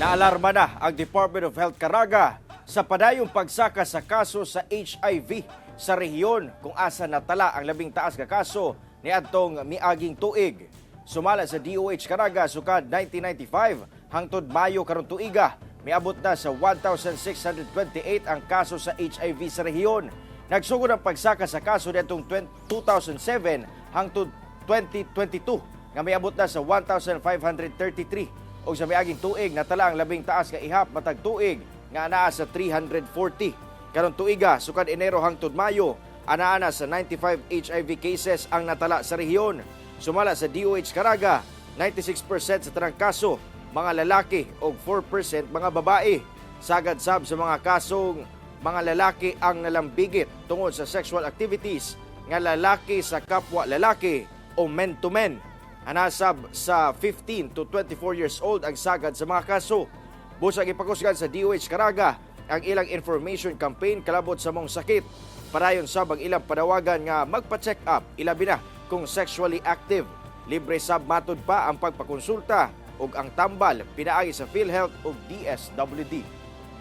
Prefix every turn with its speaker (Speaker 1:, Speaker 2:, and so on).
Speaker 1: Naalarma na ang Department of Health Caraga sa padayong pagsaka sa kaso sa HIV sa rehiyon kung asa natala ang labing taas ka kaso ni adtong miaging tuig. Sumala sa DOH Caraga sukad 1995 hangtod Mayo karong tuiga, miabot na sa 1,628 ang kaso sa HIV sa rehiyon. Nagsugod ang pagsaka sa kaso nitong 2007 hangtod 2022 nga miabot na sa 1,533. O sa miaging tuig natala ang labing taas ka ihap matag tuig nga anaa sa 340. Karong tuiga sukad Enero hangtod Mayo, anaa na sa 95 HIV cases ang natala sa rehiyon. Sumala sa DOH Caraga, 96% sa tanang kaso mga lalaki o 4% mga babae. Sagad sab sa mga kasong mga lalaki ang nalambigit tungod sa sexual activities nga lalaki sa kapwa lalaki o men to men. Anasab sa 15 to 24 years old ang sagad sa mga kaso. Busag ipakusgan sa DOH Caraga ang ilang information campaign kalabot sa mong sakit. Parayon sab ang ilang panawagan nga magpa-check up ilabi na kung sexually active. Libre sab matud pa ang pagpakonsulta ug ang tambal pinaagi sa PhilHealth ug DSWD.